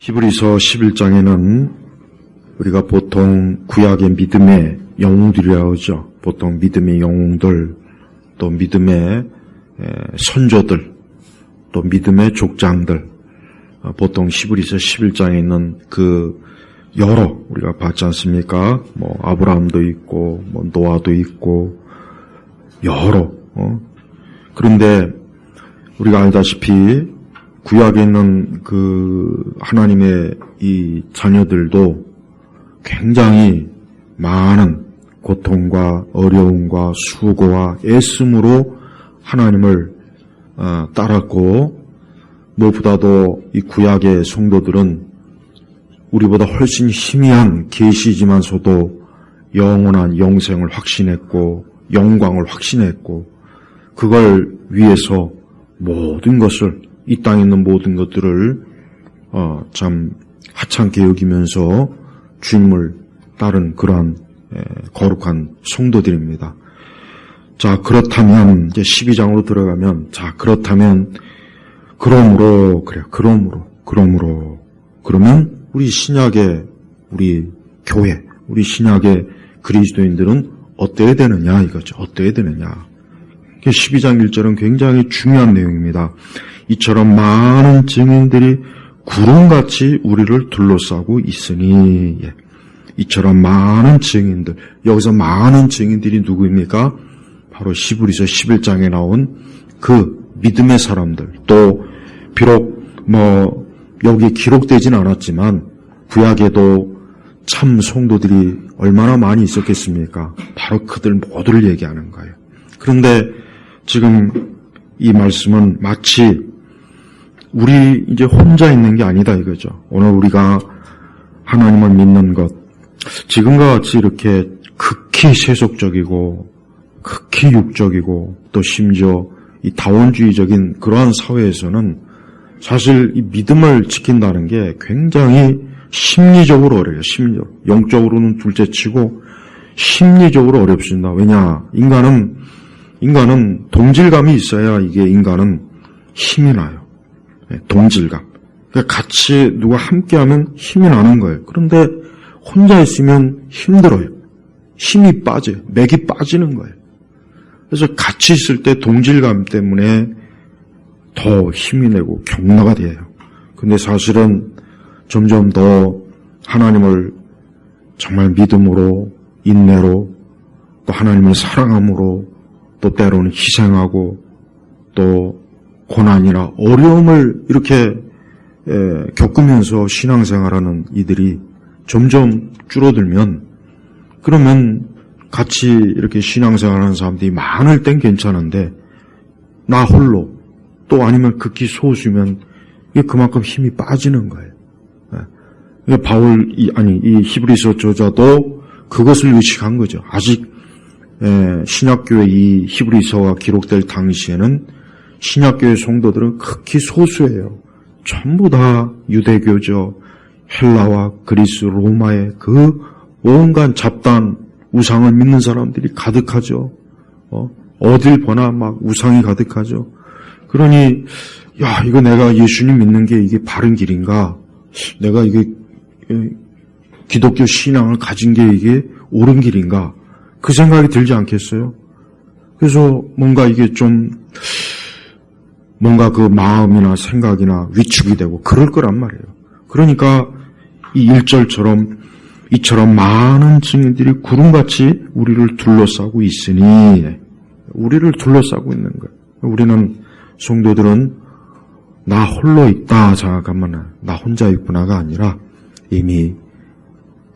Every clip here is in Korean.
히브리서 11장에는 우리가 보통 구약의 믿음의 영웅들이라고 하죠. 보통 믿음의 영웅들, 또 믿음의 선조들, 또 믿음의 족장들, 보통 히브리서 11장에 있는 그 여러 우리가 봤지 않습니까? 아브라함도 있고, 노아도 있고, 여러. 그런데 우리가 알다시피 구약에 있는 그 하나님의 이 자녀들도 굉장히 많은 고통과 어려움과 수고와 애씀으로 하나님을 따랐고, 무엇보다도 이 구약의 성도들은 우리보다 훨씬 희미한 계시지만서도 영원한 영생을 확신했고 영광을 확신했고, 그걸 위해서 모든 것을, 이 땅에 있는 모든 것들을 참 하찮게 여기면서 주님을 따른 그러한 거룩한 성도들입니다. 자, 그렇다면 이제 12장으로 들어가면, 자, 그렇다면 그러므로 그러면 우리 신약의 우리 교회, 우리 신약의 그리스도인들은 어때야 되느냐 이거죠. 어때야 되느냐. 12장 1절은 굉장히 중요한 내용입니다. 이처럼 많은 증인들이 구름같이 우리를 둘러싸고 있으니, 이처럼 많은 증인들, 여기서 많은 증인들이 누구입니까? 바로 히브리서 11장에 나온 그 믿음의 사람들, 또 비록 여기 기록되진 않았지만 구약에도 참 성도들이 얼마나 많이 있었겠습니까? 바로 그들 모두를 얘기하는 거예요. 그런데 지금 이 말씀은 마치 우리 이제 혼자 있는 게 아니다 이거죠. 오늘 우리가 하나님을 믿는 것, 지금과 같이 이렇게 극히 세속적이고 극히 육적이고 또 심지어 이 다원주의적인 그러한 사회에서는 사실 이 믿음을 지킨다는 게 굉장히 심리적으로 어려워요. 심리적으로. 영적으로는 둘째치고 심리적으로 어렵습니다. 왜냐? 인간은 동질감이 있어야 이게 인간은 힘이 나요. 동질감. 그러니까 같이 누가 함께하면 힘이 나는 거예요. 그런데 혼자 있으면 힘들어요. 힘이 빠져요. 맥이 빠지는 거예요. 그래서 같이 있을 때 동질감 때문에 더 힘이 내고 격려가 돼요. 근데 사실은 점점 더 하나님을 정말 믿음으로, 인내로, 또 하나님을 사랑함으로, 또 때로는 희생하고, 또 고난이나 어려움을 이렇게 겪으면서 신앙생활하는 이들이 점점 줄어들면, 그러면 같이 이렇게 신앙생활하는 사람들이 많을 땐 괜찮은데 나 홀로, 또 아니면 극히 소수면 이게 그만큼 힘이 빠지는 거예요. 이 히브리서 저자도 그것을 의식한 거죠. 아직 신약교회 이 히브리서가 기록될 당시에는 신약교회 성도들은 극히 소수예요. 전부 다 유대교죠. 헬라와 그리스, 로마의 그 온갖 잡다한 우상을 믿는 사람들이 가득하죠. 어딜 보나 막 우상이 가득하죠. 그러니 이거 내가 예수님 믿는 게 이게 바른 길인가? 내가 이게 기독교 신앙을 가진 게 이게 옳은 길인가? 그 생각이 들지 않겠어요? 그래서 뭔가 이게 좀 뭔가 그 마음이나 생각이나 위축이 되고 그럴 거란 말이에요. 그러니까 이 1절처럼 이처럼 많은 증인들이 구름같이 우리를 둘러싸고 있으니, 우리를 둘러싸고 있는 거예요. 우리는 성도들은 나 홀로 있다 생각하면 나 혼자 있구나가 아니라 이미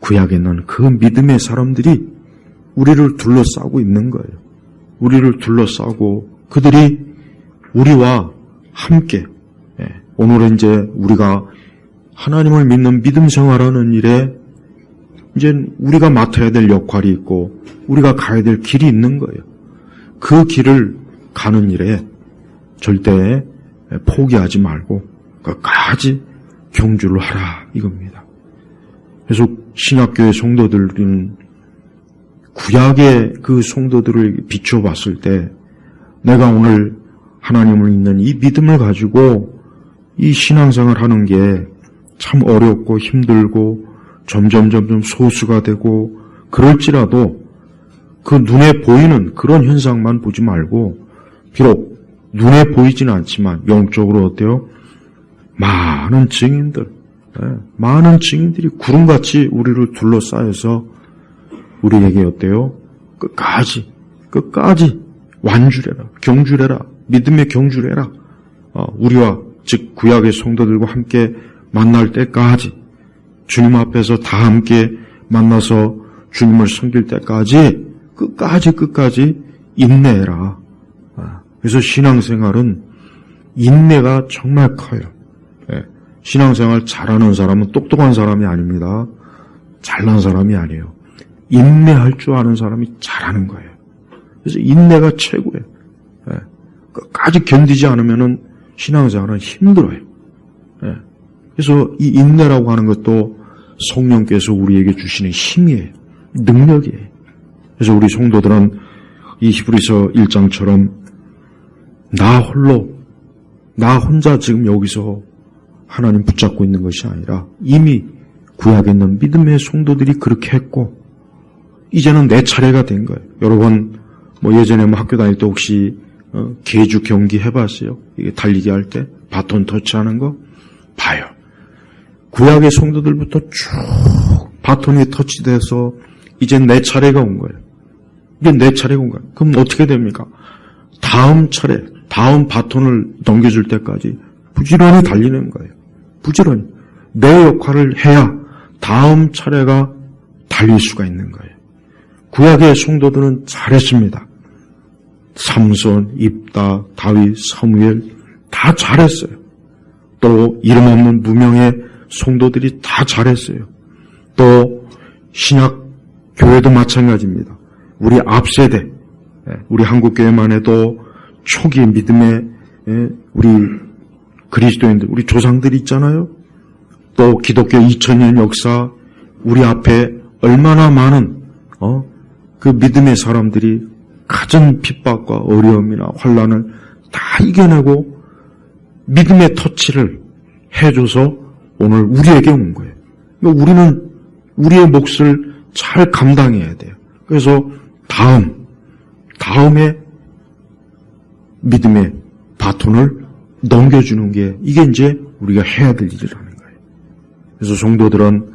구약에 있는 그 믿음의 사람들이 우리를 둘러싸고 있는 거예요. 우리를 둘러싸고 그들이 우리와 함께, 오늘은 이제 우리가 하나님을 믿는 믿음 생활하는 일에 이제 우리가 맡아야 될 역할이 있고 우리가 가야 될 길이 있는 거예요. 그 길을 가는 일에 절대 포기하지 말고 끝까지 경주를 하라 이겁니다. 그래서 신약교회 성도들은 구약의 그 성도들을 비춰봤을 때 내가 오늘 하나님을 믿는 이 믿음을 가지고 이 신앙생활 하는 게 참 어렵고 힘들고 점점 소수가 되고 그럴지라도 그 눈에 보이는 그런 현상만 보지 말고 비록 눈에 보이지는 않지만 영적으로 어때요? 많은 증인들, 많은 증인들이 구름같이 우리를 둘러싸여서 우리에게 어때요? 끝까지 완주래라, 경주래라, 믿음의 경주래라. 우리와 즉 구약의 성도들과 함께 만날 때까지 주님 앞에서 다 함께 만나서 주님을 섬길 때까지 끝까지 인내해라. 그래서 신앙생활은 인내가 정말 커요. 신앙생활 잘하는 사람은 똑똑한 사람이 아닙니다. 잘난 사람이 아니에요. 인내할 줄 아는 사람이 잘하는 거예요. 그래서 인내가 최고예요. 끝까지 견디지 않으면은 신앙생활은 힘들어요. 그래서 이 인내라고 하는 것도 성령께서 우리에게 주시는 힘이에요. 능력이에요. 그래서 우리 성도들은 이 히브리서 1장처럼 나 혼자 지금 여기서 하나님 붙잡고 있는 것이 아니라 이미 구약에 있는 믿음의 성도들이 그렇게 했고 이제는 내 차례가 된 거예요. 여러분 예전에 학교 다닐 때 혹시 계주 경기 해봤어요? 이게 달리기 할 때 바톤 터치하는 거 봐요. 구약의 성도들부터 쭉 바톤이 터치돼서 이제 내 차례가 온 거예요. 이제 내 차례가 온 거예요. 그럼 어떻게 됩니까? 다음 바톤을 넘겨줄 때까지 부지런히 달리는 거예요. 부지런히. 내 역할을 해야 다음 차례가 달릴 수가 있는 거예요. 구약의 성도들은 잘했습니다. 삼손, 입다, 다윗, 사무엘 다 잘했어요. 또 이름 없는 무명의 성도들이 다 잘했어요. 또 신약 교회도 마찬가지입니다. 우리 앞세대, 우리 한국교회만 해도 초기 믿음의 우리 그리스도인들, 우리 조상들이 있잖아요. 또 기독교 2000년 역사, 우리 앞에 얼마나 많은 그 믿음의 사람들이 가진 핍박과 어려움이나 환난을 다 이겨내고 믿음의 터치를 해줘서 오늘 우리에게 온 거예요. 우리는 우리의 몫을 잘 감당해야 돼요. 그래서 다음에 믿음의 바톤을 넘겨주는 게 이게 이제 우리가 해야 될 일이라는 거예요. 그래서 성도들은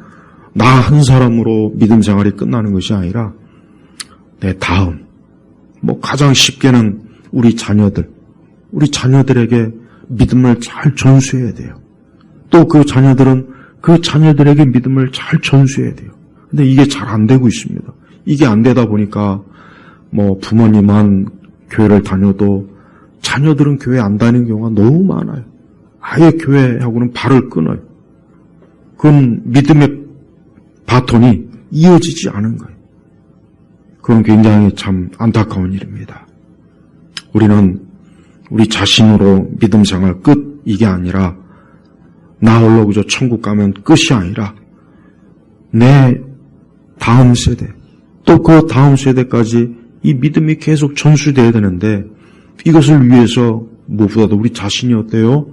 나 한 사람으로 믿음 생활이 끝나는 것이 아니라 내 다음, 가장 쉽게는 우리 자녀들에게 믿음을 잘 전수해야 돼요. 또 그 자녀들은 그 자녀들에게 믿음을 잘 전수해야 돼요. 근데 이게 잘 안 되고 있습니다. 이게 안 되다 보니까 부모님만 교회를 다녀도 자녀들은 교회 안 다니는 경우가 너무 많아요. 아예 교회하고는 발을 끊어요. 그건 믿음의 바톤이 이어지지 않은 거예요. 그건 굉장히 참 안타까운 일입니다. 우리는 우리 자신으로 믿음 생활 끝 이게 아니라 나 홀로 그저 천국 가면 끝이 아니라 내 다음 세대 또 그 다음 세대까지 이 믿음이 계속 전수돼야 되는데 이것을 위해서 무엇보다도 우리 자신이 어때요?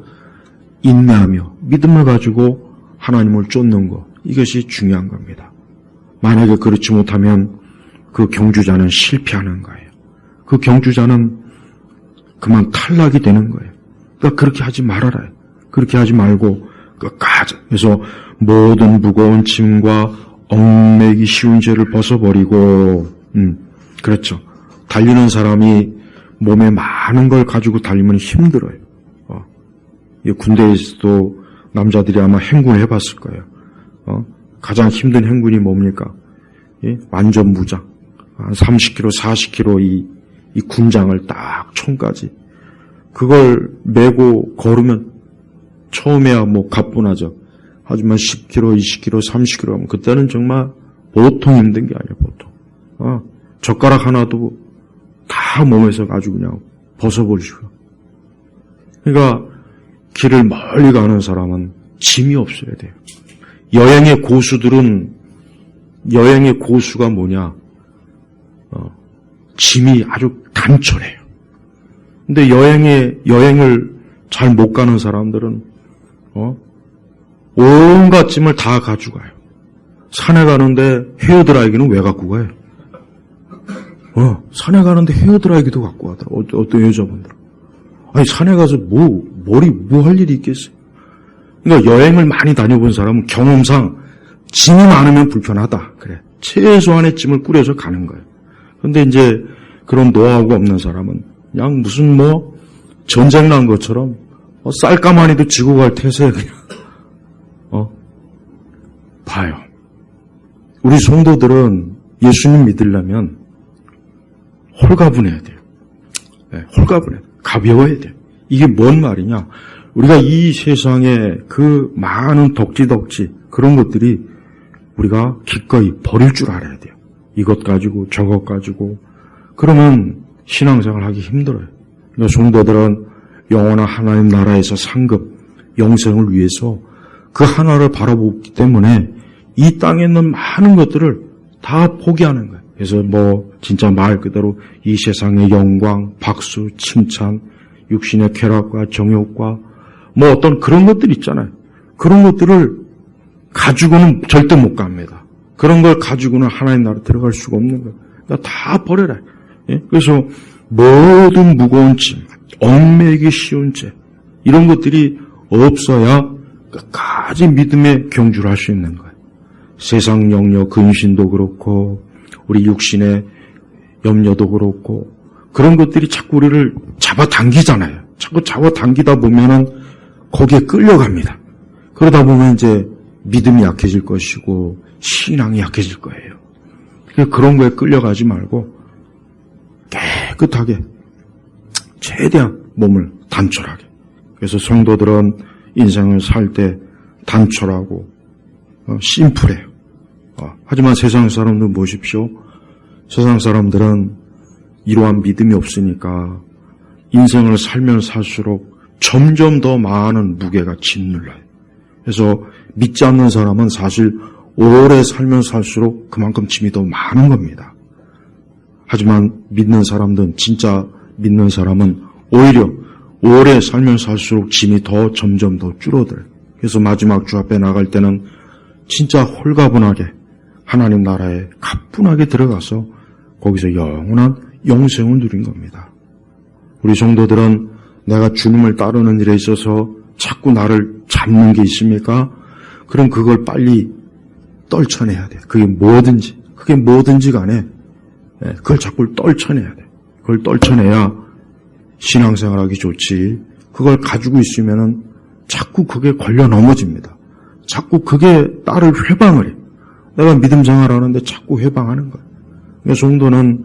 인내하며 믿음을 가지고 하나님을 쫓는 것 이것이 중요한 겁니다. 만약에 그렇지 못하면 그 경주자는 실패하는 거예요. 그 경주자는 그만 탈락이 되는 거예요. 그러니까 그렇게 하지 말아라. 그렇게 하지 말고 끝까지. 그래서 모든 무거운 짐과 얽매기 쉬운 죄를 벗어버리고 그렇죠. 달리는 사람이 몸에 많은 걸 가지고 달리면 힘들어요. 군대에서도 남자들이 아마 행군을 해봤을 거예요. 가장 힘든 행군이 뭡니까? 완전 무장. 30kg, 40kg 이 군장을 딱 총까지. 그걸 메고 걸으면 처음에야 가뿐하죠. 하지만 10kg, 20kg, 30kg 하면 그때는 정말 보통 힘든 게 아니에요, 보통. 젓가락 하나도 다 몸에서 아주 그냥 벗어버리시고. 그러니까 길을 멀리 가는 사람은 짐이 없어야 돼요. 여행의 고수가 뭐냐? 짐이 아주 단촐해요. 근데 여행을 잘 못 가는 사람들은 온갖 짐을 다 가져가요. 산에 가는데 헤어드라이기는 왜 갖고 가요? 산에 가는데 헤어드라이기도 갖고 가더라. 어떤 여자분들. 아니, 산에 가서 뭐 할 일이 있겠어요? 그러니까 여행을 많이 다녀본 사람은 경험상 짐이 많으면 불편하다. 그래. 최소한의 짐을 꾸려서 가는 거예요. 근데 이제 그런 노하우가 없는 사람은 그냥 무슨 전쟁 난 것처럼 쌀가마니도 지고 갈 태세 그냥. 봐요. 우리 성도들은 예수님 믿으려면 홀가분해야 돼요. 네, 홀가분해. 가벼워야 돼요. 이게 뭔 말이냐? 우리가 이 세상에 그 많은 덕지 그런 것들이 우리가 기꺼이 버릴 줄 알아야 돼요. 이것 가지고 저것 가지고. 그러면 신앙생활 하기 힘들어요. 그러니까 성도들은 영원한 하나님 나라에서 상급, 영생을 위해서 그 하나를 바라보기 때문에 이 땅에 있는 많은 것들을 다 포기하는 거예요. 그래서 진짜 말 그대로 이 세상의 영광, 박수, 칭찬, 육신의 쾌락과 정욕과 어떤 그런 것들 있잖아요. 그런 것들을 가지고는 절대 못 갑니다. 그런 걸 가지고는 하나님 나라 들어갈 수가 없는 거예요. 그러니까 다 버려라. 예? 그래서 모든 무거운 짐, 얽매이기 쉬운 죄 이런 것들이 없어야 끝까지 믿음의 경주를 할 수 있는 거예요. 세상 영역, 근심도 그렇고 우리 육신의 염려도 그렇고 그런 것들이 자꾸 우리를 잡아당기잖아요. 자꾸 잡아당기다 보면은 거기에 끌려갑니다. 그러다 보면 이제 믿음이 약해질 것이고 신앙이 약해질 거예요. 그런 거에 끌려가지 말고 깨끗하게 최대한 몸을 단촐하게. 그래서 성도들은 인생을 살 때 단촐하고 심플해요. 하지만 세상 사람들 보십시오. 세상 사람들은 이러한 믿음이 없으니까 인생을 살면 살수록 점점 더 많은 무게가 짓눌러요. 그래서 믿지 않는 사람은 사실 오래 살면 살수록 그만큼 짐이 더 많은 겁니다. 하지만 믿는 사람들은 진짜 믿는 사람은 오히려 오래 살면 살수록 짐이 점점 더 줄어들어요. 그래서 마지막 주 앞에 나갈 때는 진짜 홀가분하게 하나님 나라에 가뿐하게 들어가서 거기서 영원한 영생을 누린 겁니다. 우리 성도들은 내가 주님을 따르는 일에 있어서 자꾸 나를 잡는 게 있습니까? 그럼 그걸 빨리 떨쳐내야 돼. 그게 뭐든지 간에 그걸 자꾸 떨쳐내야 돼. 그걸 떨쳐내야 신앙생활하기 좋지. 그걸 가지고 있으면은 자꾸 그게 걸려 넘어집니다. 자꾸 그게 나를 회방을 해. 내가 믿음 생활하는데 자꾸 회방하는 거야. 그래서 성도는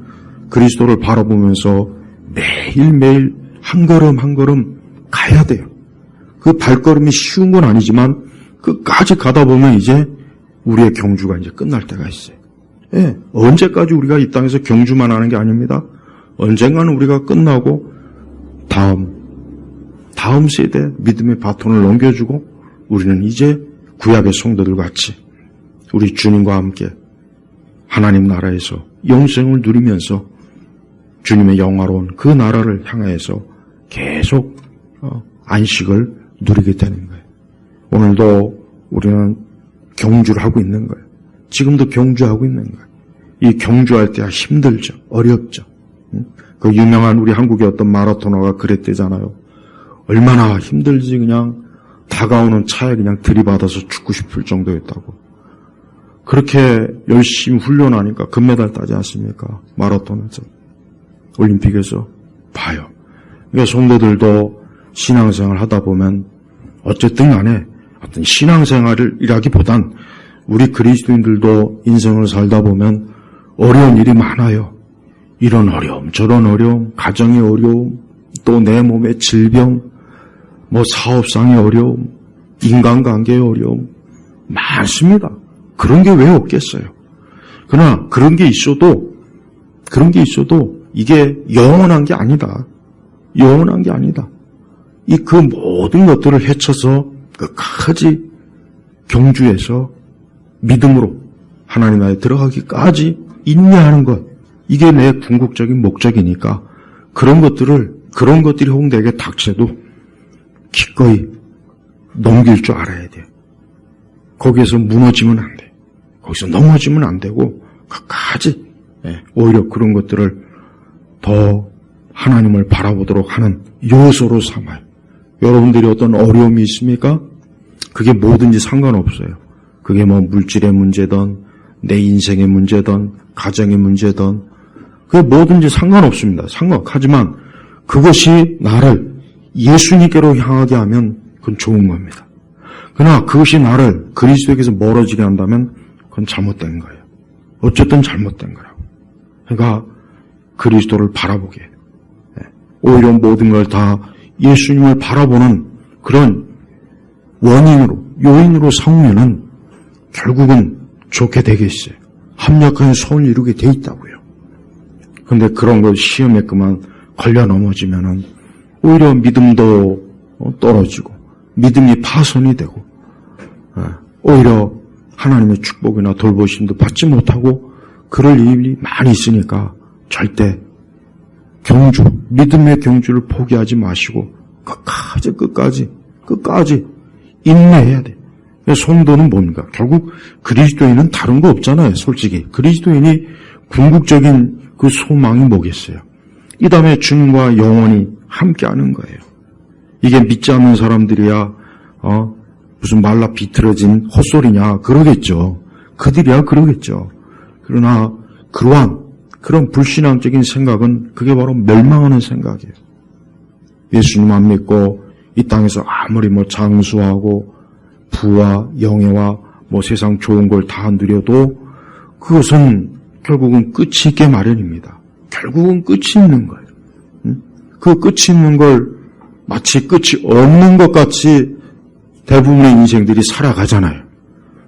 그리스도를 바라보면서 매일매일 한 걸음 한 걸음 가야 돼요. 그 발걸음이 쉬운 건 아니지만 끝까지 가다 보면 이제 우리의 경주가 이제 끝날 때가 있어요. 예, 언제까지 우리가 이 땅에서 경주만 하는 게 아닙니다. 언젠가는 우리가 끝나고 다음 세대 믿음의 바톤을 넘겨주고 우리는 이제 구약의 성도들 같이 우리 주님과 함께 하나님 나라에서 영생을 누리면서 주님의 영화로운 그 나라를 향해서 계속 안식을 누리게 되는 거예요. 오늘도 우리는 경주를 하고 있는 거예요. 지금도 경주하고 있는 거예요. 이 경주할 때 힘들죠. 어렵죠. 그 유명한 우리 한국의 어떤 마라토너가 그랬대잖아요. 얼마나 힘들지 그냥 다가오는 차에 그냥 들이받아서 죽고 싶을 정도였다고. 그렇게 열심히 훈련하니까 금메달 따지 않습니까? 마라톤에서. 올림픽에서. 봐요. 그러니까 성도들도 신앙생활 하다 보면 어쨌든 간에 어떤 신앙생활이라기보단 우리 그리스도인들도 인생을 살다 보면 어려운 일이 많아요. 이런 어려움, 저런 어려움, 가정의 어려움, 또 내 몸의 질병, 사업상의 어려움, 인간관계의 어려움 많습니다. 그런 게 왜 없겠어요? 그러나 그런 게 있어도 이게 영원한 게 아니다. 영원한 게 아니다. 그 모든 것들을 헤쳐서 끝까지 경주해서 믿음으로 하나님 나라에 들어가기까지 인내하는 것. 이게 내 궁극적인 목적이니까 그런 것들이 혹 내게 닥쳐도 기꺼이 넘길 줄 알아야 돼요. 거기에서 무너지면 안 돼. 거기서 넘어지면 안 되고 끝까지 오히려 그런 것들을 더 하나님을 바라보도록 하는 요소로 삼아요. 여러분들이 어떤 어려움이 있습니까? 그게 뭐든지 상관없어요. 그게 뭐 물질의 문제든 내 인생의 문제든 가정의 문제든 그게 뭐든지 상관없습니다. 하지만 그것이 나를 예수님께로 향하게 하면 그건 좋은 겁니다. 그러나 그것이 나를 그리스도에게서 멀어지게 한다면 그건 잘못된 거예요. 어쨌든 잘못된 거라고. 그러니까 그리스도를 바라보게 해요. 오히려 모든 걸 다 예수님을 바라보는 그런 원인으로, 요인으로 삼으면은 결국은 좋게 되겠어요. 합력한 소원을 이루게 돼 있다고요. 그런데 그런 걸 시험에 그만 걸려 넘어지면은 오히려 믿음도 떨어지고 믿음이 파손이 되고 오히려 하나님의 축복이나 돌보심도 받지 못하고 그럴 일이 많이 있으니까 절대 경주, 믿음의 경주를 포기하지 마시고 끝까지 인내해야 돼. 성도는 뭡니까? 결국 그리스도인은 다른 거 없잖아요. 솔직히 그리스도인이 궁극적인 그 소망이 뭐겠어요? 이 다음에 주님과 영원히 함께하는 거예요. 이게 믿지 않는 사람들이야 무슨 말라 비틀어진 헛소리냐 그러겠죠. 그들이야 그러겠죠. 그러나 그런 불신앙적인 생각은 그게 바로 멸망하는 생각이에요. 예수님 안 믿고 이 땅에서 아무리 장수하고 부와 영예와 세상 좋은 걸 다 누려도 그것은 결국은 끝이 있게 마련입니다. 결국은 끝이 있는 거예요. 그 끝이 있는 걸 마치 끝이 없는 것 같이 대부분의 인생들이 살아가잖아요.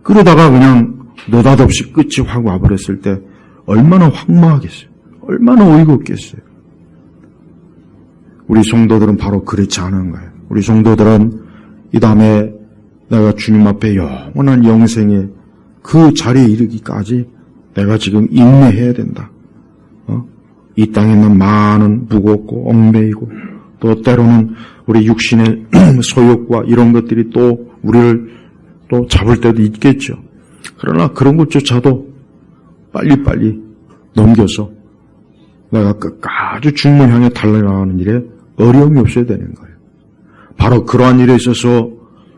그러다가 그냥 느닷없이 끝이 확 와버렸을 때 얼마나 황망하겠어요. 얼마나 어이가 없겠어요. 우리 성도들은 바로 그렇지 않은 거예요. 우리 성도들은 이 다음에 내가 주님 앞에 영원한 영생에 그 자리에 이르기까지 내가 지금 인내해야 된다. 이 땅에 있는 많은 무겁고 얽매이고 또 때로는 우리 육신의 소욕과 이런 것들이 또 우리를 또 잡을 때도 있겠죠. 그러나 그런 것조차도 빨리빨리 넘겨서 내가 끝까지 주님을 향해 달려나가는 일에 어려움이 없어야 되는 거예요. 바로 그러한 일에 있어서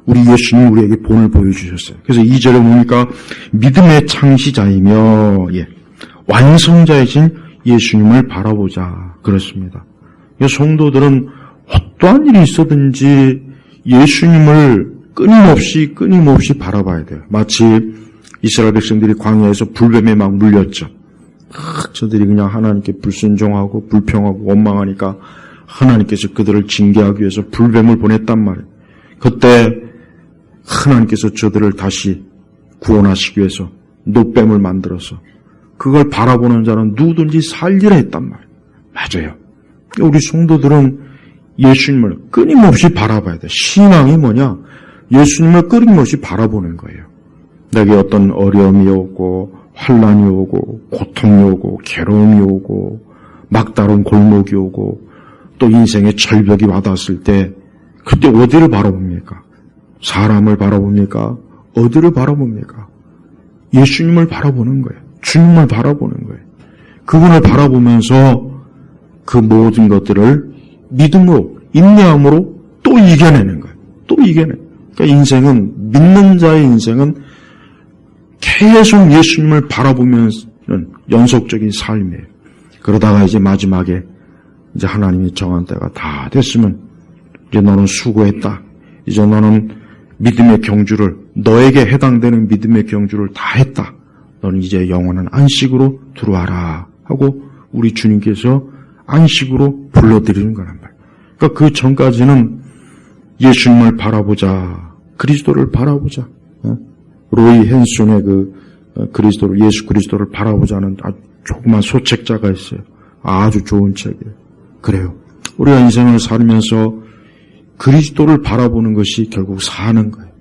우리 예수님이 우리에게 본을 보여주셨어요. 그래서 2절에 보니까 믿음의 창시자이며 완성자이신 예수님을 바라보자 그렇습니다. 성도들은 어떠한 일이 있어든지 예수님을 끊임없이 바라봐야 돼요. 마치 이스라엘 백성들이 광야에서 불뱀에 막 물렸죠. 저들이 그냥 하나님께 불순종하고 불평하고 원망하니까 하나님께서 그들을 징계하기 위해서 불뱀을 보냈단 말이에요. 그때 하나님께서 저들을 다시 구원하시기 위해서 노뱀을 만들어서 그걸 바라보는 자는 누구든지 살리라 했단 말이에요. 맞아요. 우리 성도들은 예수님을 끊임없이 바라봐야 돼. 신앙이 뭐냐? 예수님을 끊임없이 바라보는 거예요. 내게 어떤 어려움이 오고 환난이 오고 고통이 오고 괴로움이 오고 막다른 골목이 오고 또 인생의 절벽이 와닿았을 때 그때 어디를 바라봅니까? 사람을 바라봅니까? 어디를 바라봅니까? 예수님을 바라보는 거예요. 주님을 바라보는 거예요. 그분을 바라보면서 그 모든 것들을 믿음으로 인내함으로 또 이겨내는 거예요. 또 이겨내는 거예요. 그러니까 인생은 믿는 자의 인생은 계속 예수님을 바라보면서 연속적인 삶이에요. 그러다가 이제 마지막에 이제 하나님이 정한 때가 다 됐으면 이제 너는 수고했다. 이제 너는 믿음의 경주를 너에게 해당되는 믿음의 경주를 다 했다. 너는 이제 영원한 안식으로 들어와라 하고 우리 주님께서 안식으로 불러들이는 거란 말이에요. 그러니까 그 전까지는 예수님을 바라보자. 그리스도를 바라보자. 로이 헨슨의 그리스도를 예수 그리스도를 바라보자는 아주 조그만 소책자가 있어요. 아주 좋은 책이에요. 그래요. 우리가 인생을 살면서 그리스도를 바라보는 것이 결국 사는 거예요.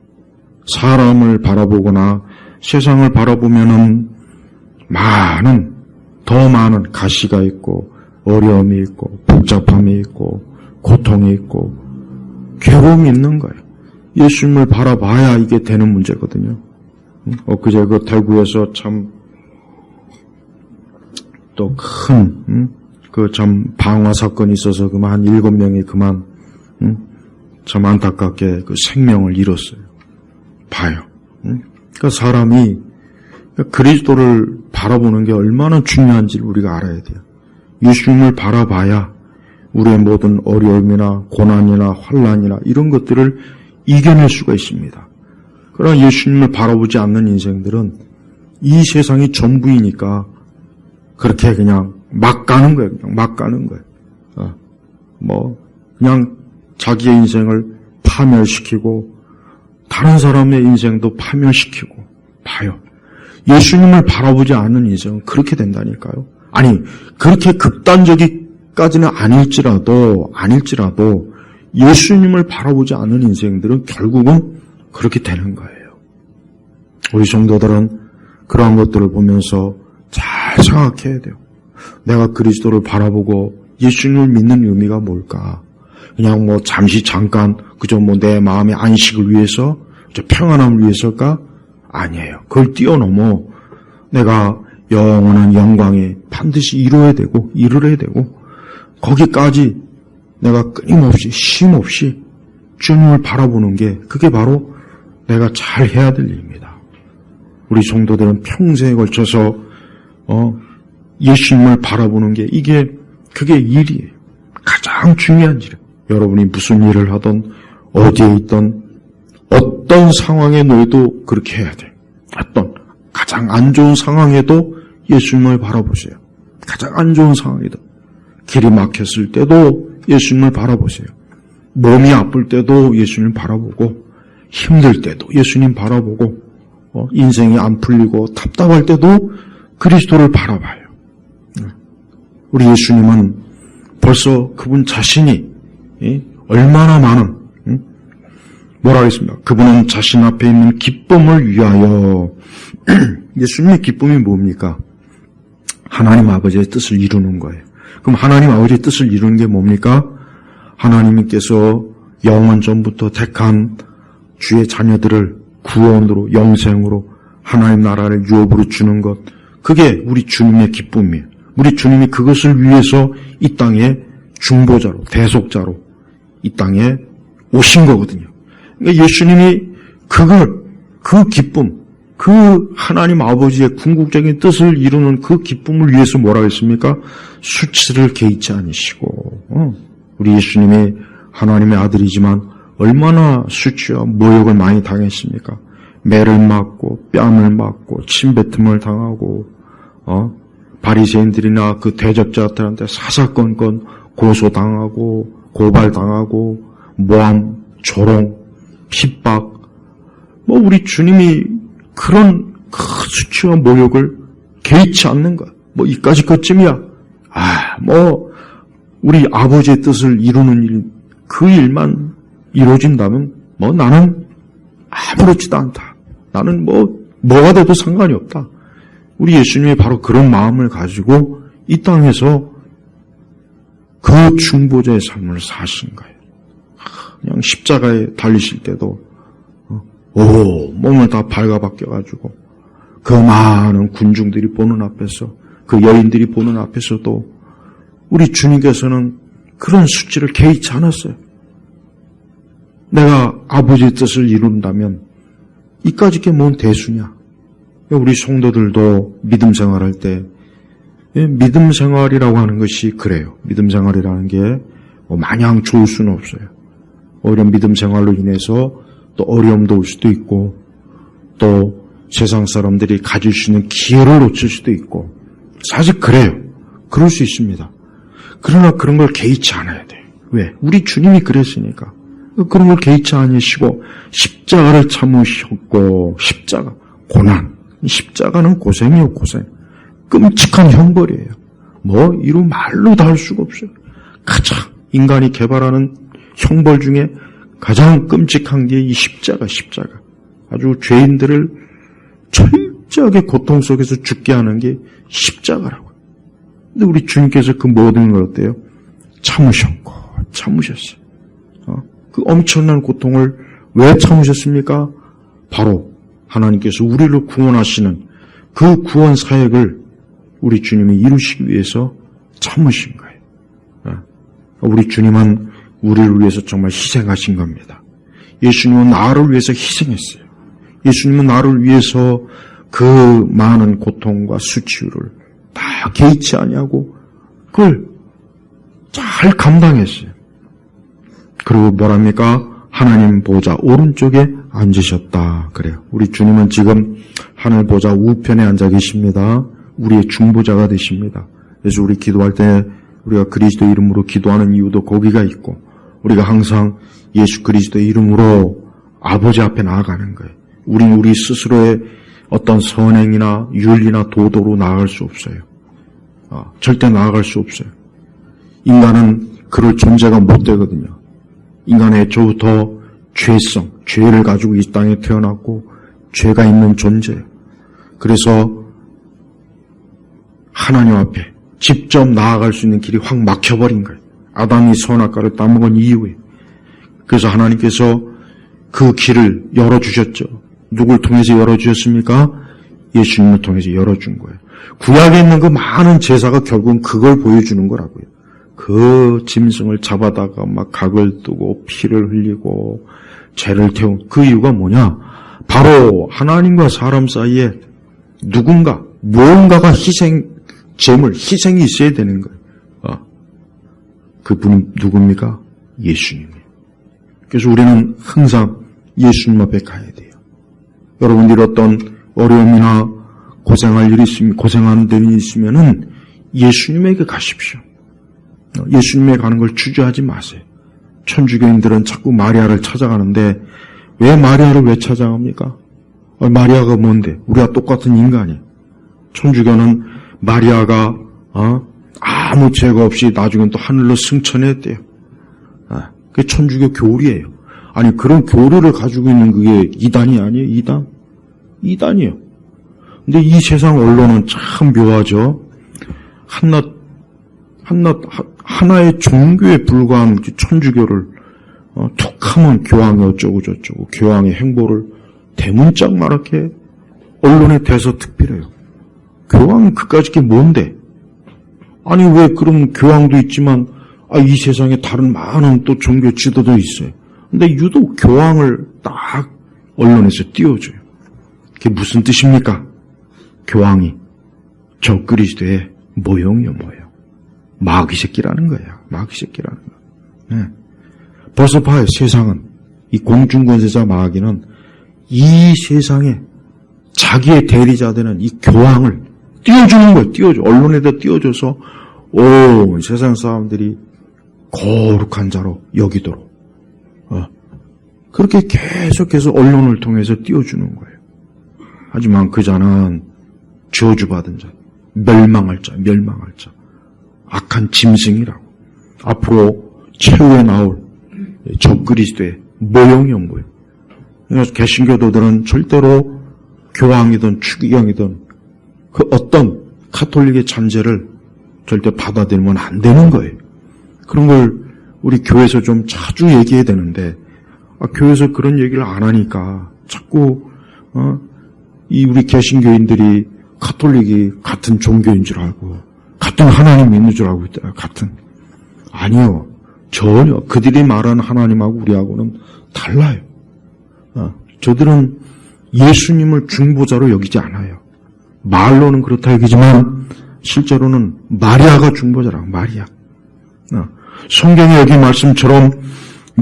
사람을 바라보거나 세상을 바라보면은 더 많은 가시가 있고 어려움이 있고 복잡함이 있고 고통이 있고 괴로움이 있는 거예요. 예수님을 바라봐야 이게 되는 문제거든요. 엊그제 그 대구에서 참 또 큰 그 참 방화 사건이 있어서 그만 한 7명이 그만 참 안타깝게 그 생명을 잃었어요. 봐요. 그러니까 사람이 그리스도를 바라보는 게 얼마나 중요한지를 우리가 알아야 돼요. 예수님을 바라봐야 우리의 모든 어려움이나 고난이나 환난이나 이런 것들을 이겨낼 수가 있습니다. 그러나 예수님을 바라보지 않는 인생들은 이 세상이 전부이니까 그렇게 그냥 막 가는 거예요. 그냥 막 가는 거예요. 그냥 자기의 인생을 파멸시키고 다른 사람의 인생도 파멸시키고 봐요. 예수님을 바라보지 않는 인생은 그렇게 된다니까요. 아니 그렇게 극단적이까지는 아닐지라도 예수님을 바라보지 않는 인생들은 결국은 그렇게 되는 거예요. 우리 성도들은 그러한 것들을 보면서 잘 생각해야 돼요. 내가 그리스도를 바라보고 예수님을 믿는 의미가 뭘까? 그냥 잠시 잠깐 그저 내 마음의 안식을 위해서 평안함을 위해서일까? 아니에요. 그걸 뛰어넘어 내가 영원한 영광에 반드시 이루어야 되고 거기까지 내가 끊임없이 쉼없이 주님을 바라보는 게 그게 바로 내가 잘 해야 될 일입니다. 우리 성도들은 평생에 걸쳐서 예수님을 바라보는 게 그게 일이에요. 가장 중요한 일이에요. 여러분이 무슨 일을 하든 어디에 있든 어떤 상황에 놓여도 그렇게 해야 돼요. 어떤 가장 안 좋은 상황에도 예수님을 바라보세요. 가장 안 좋은 상황이든 길이 막혔을 때도 예수님을 바라보세요. 몸이 아플 때도 예수님 바라보고 힘들 때도 예수님 바라보고 인생이 안 풀리고 답답할 때도 그리스도를 바라봐요. 우리 예수님은 벌써 그분 자신이 얼마나 많은 뭐라 하겠습니까? 그분은 자신 앞에 있는 기쁨을 위하여 예수님의 기쁨이 뭡니까? 하나님 아버지의 뜻을 이루는 거예요. 그럼 하나님 아버지의 뜻을 이루는 게 뭡니까? 하나님께서 영원 전부터 택한 주의 자녀들을 구원으로 영생으로 하나님 나라를 유업으로 주는 것, 그게 우리 주님의 기쁨이에요. 우리 주님이 그것을 위해서 이 땅에 중보자로 대속자로 이 땅에 오신 거거든요. 그러니까 예수님이 그 기쁨, 그 하나님 아버지의 궁극적인 뜻을 이루는 그 기쁨을 위해서 뭐라 했습니까? 수치를 개의치 않으시고, 우리 예수님이 하나님의 아들이지만 얼마나 수치와 모욕을 많이 당했습니까? 매를 맞고 뺨을 맞고 침뱉음을 당하고 바리새인들이나 그 대적자들한테 사사건건 고소당하고 고발당하고 모함, 조롱, 핍박, 우리 주님이 그런 큰 수치와 모욕을 개의치 않는 거야. 이까지 것쯤이야. 우리 아버지의 뜻을 이루는 일, 그 일만 이루어진다면 나는 아무렇지도 않다. 나는 뭐가 돼도 상관이 없다. 우리 예수님이 바로 그런 마음을 가지고 이 땅에서 그 중보자의 삶을 사신 거예요. 그냥 십자가에 달리실 때도 몸을 다 발가벗겨가지고 그 많은 군중들이 보는 앞에서 그 여인들이 보는 앞에서도 우리 주님께서는 그런 수치를 개의치 않았어요. 내가 아버지의 뜻을 이룬다면 이까짓 게 뭔 대수냐. 우리 성도들도 믿음 생활할 때 믿음 생활이라고 하는 것이 그래요. 믿음 생활이라는 게 마냥 좋을 수는 없어요. 오히려 믿음 생활로 인해서 또 어려움도 올 수도 있고 또 세상 사람들이 가질 수 있는 기회를 놓칠 수도 있고 사실 그래요. 그럴 수 있습니다. 그러나 그런 걸 개의치 않아야 돼요. 왜? 우리 주님이 그랬으니까. 그런 걸 개의치 않으시고 십자가를 참으셨고 십자가, 고난. 십자가는 고생이요, 고생. 끔찍한 형벌이에요. 이루 말로 다 할 수가 없어요. 가장 인간이 개발하는 형벌 중에 가장 끔찍한 게 이 십자가. 아주 죄인들을 철저하게 고통 속에서 죽게 하는 게 십자가라고요. 근데 우리 주님께서 그 모든 걸 어때요? 참으셨어요. 그 엄청난 고통을 왜 참으셨습니까? 바로 하나님께서 우리를 구원하시는 그 구원 사역을 우리 주님이 이루시기 위해서 참으신 거예요. 우리 주님은 우리를 위해서 정말 희생하신 겁니다. 예수님은 나를 위해서 희생했어요. 예수님은 나를 위해서 그 많은 고통과 수치를 다 개의치 아니하고 그걸 잘 감당했어요. 그리고 뭐랍니까? 하나님 보좌 오른쪽에 앉으셨다. 그래요. 우리 주님은 지금 하늘 보좌 우편에 앉아 계십니다. 우리의 중보자가 되십니다. 그래서 우리 기도할 때 우리가 그리스도 이름으로 기도하는 이유도 거기가 있고 우리가 항상 예수 그리스도의 이름으로 아버지 앞에 나아가는 거예요. 우리는 우리 스스로의 어떤 선행이나 윤리나 도덕으로 나아갈 수 없어요. 절대 나아갈 수 없어요. 인간은 그럴 존재가 못 되거든요. 인간의 애초부터 죄성, 죄를 가지고 이 땅에 태어났고 죄가 있는 존재예요. 그래서 하나님 앞에 직접 나아갈 수 있는 길이 확 막혀버린 거예요. 아담이 선악과를 따먹은 이후에. 그래서 하나님께서 그 길을 열어주셨죠. 누굴 통해서 열어주셨습니까? 예수님을 통해서 열어준 거예요. 구약에 있는 그 많은 제사가 결국은 그걸 보여주는 거라고요. 그 짐승을 잡아다가 막 각을 두고 피를 흘리고 죄를 태운 그 이유가 뭐냐? 바로 하나님과 사람 사이에 누군가, 무언가가 희생이 있어야 되는 거예요. 그분이 누굽니까? 예수님이에요. 그래서 우리는 항상 예수님 앞에 가야 돼요. 여러분들이 어떤 어려움이나 고생할 일이 있으면, 고생하는 일이 있으면은 예수님에게 가십시오. 예수님에 가는 걸 주저하지 마세요. 천주교인들은 자꾸 마리아를 찾아가는데 왜 마리아를 왜 찾아갑니까? 마리아가 뭔데? 우리가 똑같은 인간이에요. 천주교는 마리아가 아무 죄가 없이 나중엔 또 하늘로 승천했대요. 그게 천주교 교리예요. 아니 그런 교리를 가지고 있는 그게 이단이 아니에요? 이단이에요. 근데 이 세상 언론은 참 묘하죠. 하나의 종교에 불과한 천주교를 툭하면 교황이 어쩌고 저쩌고 교황의 행보를 대문짝 말하게 언론에 대서특필해요. 교황은 그까짓 게 뭔데? 아니 왜 그럼 교황도 있지만 이 세상에 다른 많은 또 종교 지도도 있어요. 근데 유독 교황을 딱 언론에서 띄워줘요. 그게 무슨 뜻입니까? 교황이 저 그리스도의 모형이요 뭐예요? 마귀 새끼라는 거예요. 마귀 새끼라는 거. 네. 벌써 봐요. 세상은 이 공중권세자 마귀는 이 세상에 자기의 대리자 되는 이 교황을 띄워주는 거예요. 띄워줘. 언론에다 띄워줘서 온 세상 사람들이 거룩한 자로 여기도록 그렇게 계속해서 언론을 통해서 띄워주는 거예요. 하지만 그 자는 저주받은 자, 멸망할 자, 악한 짐승이라고. 앞으로 최후에 나올 저 그리스도의 모형이요 뭐예요. 그래서 개신교도들은 절대로 교황이든 추기경이든 그 어떤 가톨릭의 잔재를 절대 받아들이면 안 되는 거예요. 그런 걸 우리 교회에서 좀 자주 얘기해야 되는데 교회에서 그런 얘기를 안 하니까 자꾸 이 우리 개신교인들이 가톨릭이 같은 종교인 줄 알고 같은 하나님 믿는 줄 알고 있다. 아니요. 전혀 그들이 말하는 하나님하고 우리하고는 달라요. 저들은 예수님을 중보자로 여기지 않아요. 말로는 그렇다 여기지만 실제로는 마리아가 중보자라고. 마리아. 성경에 여기 말씀처럼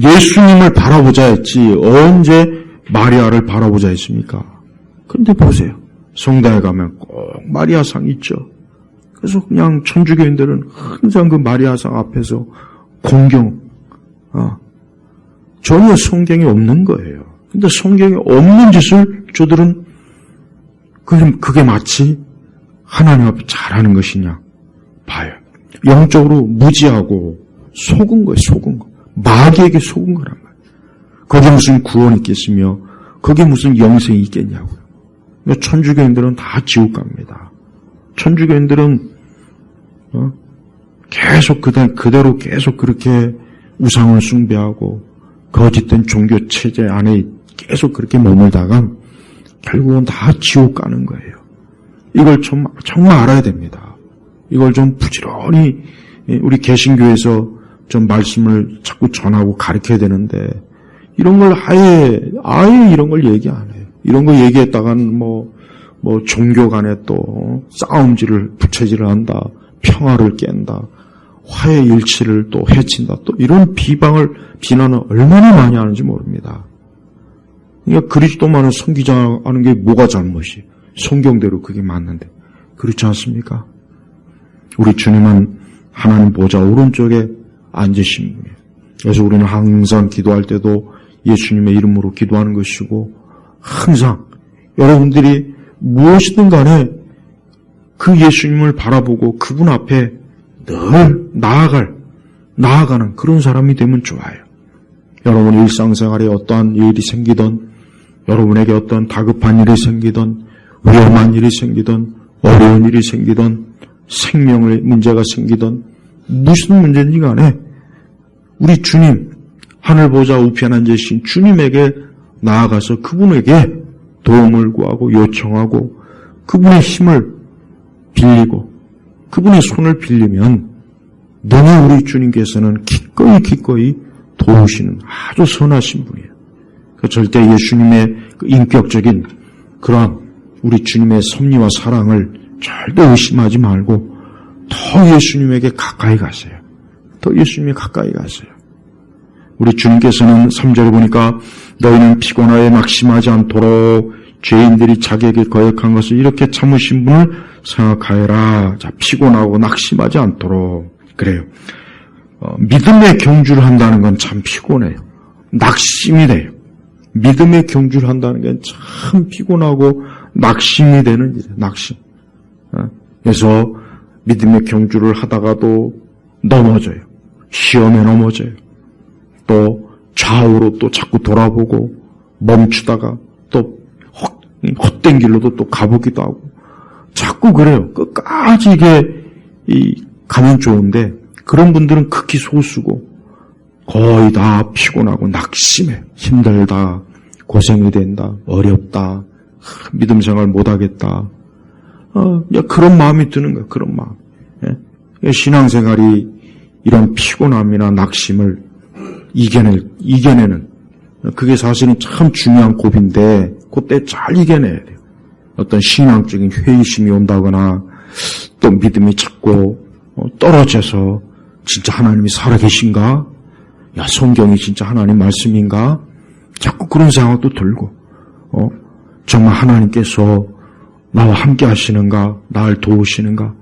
예수님을 바라보자 했지 언제 마리아를 바라보자 했습니까? 그런데 보세요. 성당에 가면 꼭 마리아상 있죠. 그래서 그냥 천주교인들은 항상 그 마리아상 앞에서 공경, 전혀 성경에 없는 거예요. 근데 성경에 없는 짓을 저들은 그게 마치 하나님 앞에 잘하는 것이냐 봐요. 영적으로 무지하고 속은 거예요. 속은 거. 마귀에게 속은 거란 말이에요. 거기에 무슨 구원이 있겠으며 거기에 무슨 영생이 있겠냐고요. 천주교인들은 다 지옥 갑니다. 천주교인들은 계속 그대로 계속 그렇게 우상을 숭배하고 거짓된 종교 체제 안에 계속 그렇게 머물다가 결국은 다 지옥 가는 거예요. 이걸 정말 알아야 됩니다. 이걸 좀 부지런히 우리 개신교에서 좀 말씀을 자꾸 전하고 가르쳐야 되는데 이런 걸 아예 이런 걸 얘기 안 해요. 이런 거 얘기했다간 뭐 종교 간에 또 싸움질을 부채질을 한다. 평화를 깬다. 화해 일치를 또 해친다. 또 이런 비난을 얼마나 많이 하는지 모릅니다. 그러니까 그리스도만을 섬기자는 게 뭐가 잘못이? 성경대로 그게 맞는데 그렇지 않습니까? 우리 주님은 하나님 보좌 오른쪽에 앉으신 분이에요. 그래서 우리는 항상 기도할 때도 예수님의 이름으로 기도하는 것이고 항상 여러분들이 무엇이든 간에 그 예수님을 바라보고 그분 앞에 늘 나아가는 그런 사람이 되면 좋아요. 여러분 일상생활에 어떠한 일이 생기든 여러분에게 어떤 다급한 일이 생기든 위험한 일이 생기든 어려운 일이 생기든 생명의 문제가 생기든 무슨 문제인지 간에 우리 주님 하늘 보좌 우편에 앉으신 주님에게 나아가서 그분에게 도움을 구하고 요청하고 그분의 힘을 빌리고 그분의 손을 빌리면 너무 우리 주님께서는 기꺼이 도우시는 아주 선하신 분이에요. 절대 예수님의 그 인격적인 그러한 우리 주님의 섭리와 사랑을 절대 의심하지 말고 더 예수님에게 가까이 가세요. 더 예수님에 가까이 가세요. 우리 주님께서는 3절에 보니까 너희는 피곤하여 낙심하지 않도록 죄인들이 자기에게 거역한 것을 이렇게 참으신 분을 생각하여라. 자, 피곤하고 낙심하지 않도록. 그래요. 믿음의 경주를 한다는 건 참 피곤해요. 낙심이 돼요. 믿음의 경주를 한다는 게 참 피곤하고 낙심이 되는 일이에요. 낙심. 그래서 믿음의 경주를 하다가도 넘어져요. 시험에 넘어져요. 또 좌우로 또 자꾸 돌아보고 멈추다가 또 헛된 길로도 또 가보기도 하고 자꾸 그래요. 끝까지 이게 가면 좋은데 그런 분들은 극히 소수고 거의 다 피곤하고 낙심해. 힘들다. 고생이 된다. 어렵다. 믿음 생활 못하겠다. 그런 마음이 드는 거야. 그런 마음. 예? 신앙생활이 이런 피곤함이나 낙심을 이겨내는 그게 사실은 참 중요한 고비인데 그때 잘 이겨내야 돼요. 어떤 신앙적인 회의심이 온다거나 또 믿음이 자꾸 떨어져서 진짜 하나님이 살아계신가? 야, 성경이 진짜 하나님 말씀인가? 자꾸 그런 생각도 들고 정말 하나님께서 나와 함께 하시는가? 나를 도우시는가?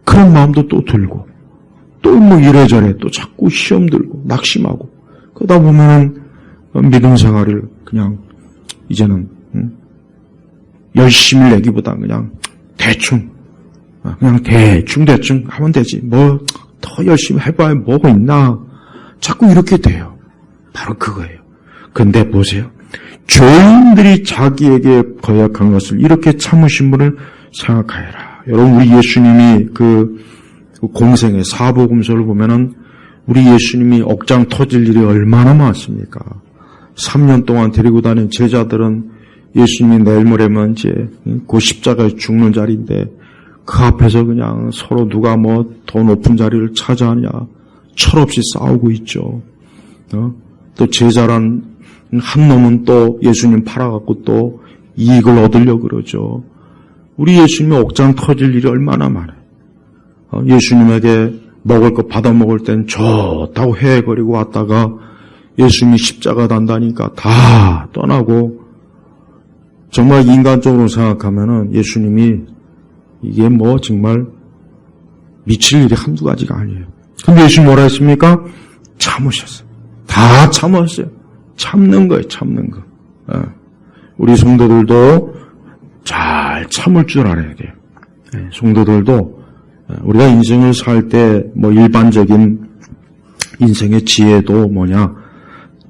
그런 마음도 또 들고 또 뭐 이래저래 또 자꾸 시험 들고 낙심하고 그러다 보면은 믿음 생활을 그냥 이제는 열심히 내기보다 그냥 대충 하면 되지. 뭐 더 열심히 해봐야 뭐가 있나. 자꾸 이렇게 돼요. 바로 그거예요. 근데 보세요. 죄인들이 자기에게 거역한 것을 이렇게 참으신 분을 생각하여라. 여러분 우리 예수님이 그 공생의 사복음서를 보면은 우리 예수님이 억장 터질 일이 얼마나 많습니까? 3년 동안 데리고 다닌 제자들은 예수님이 내일 모레면 이제 그 십자가에 죽는 자리인데 그 앞에서 그냥 서로 누가 뭐 더 높은 자리를 차지하냐 철없이 싸우고 있죠. 또 제자란 한 놈은 또 예수님 팔아갖고 또 이익을 얻으려고 그러죠. 우리 예수님이 억장 터질 일이 얼마나 많아요. 예수님에게 먹을 거 받아 먹을 땐 좋다고 헤헤거리고 왔다가 예수님이 십자가 단다니까 다 떠나고 정말 인간적으로 생각하면은 예수님이 이게 뭐 정말 미칠 일이 한두 가지가 아니에요. 근데 예수님 뭐라 했습니까? 참으셨어요. 다 참았어요. 참는 거예요. 참는 거. 우리 성도들도 잘 참을 줄 알아야 돼요. 성도들도 우리가 인생을 살 때 뭐 일반적인 인생의 지혜도 뭐냐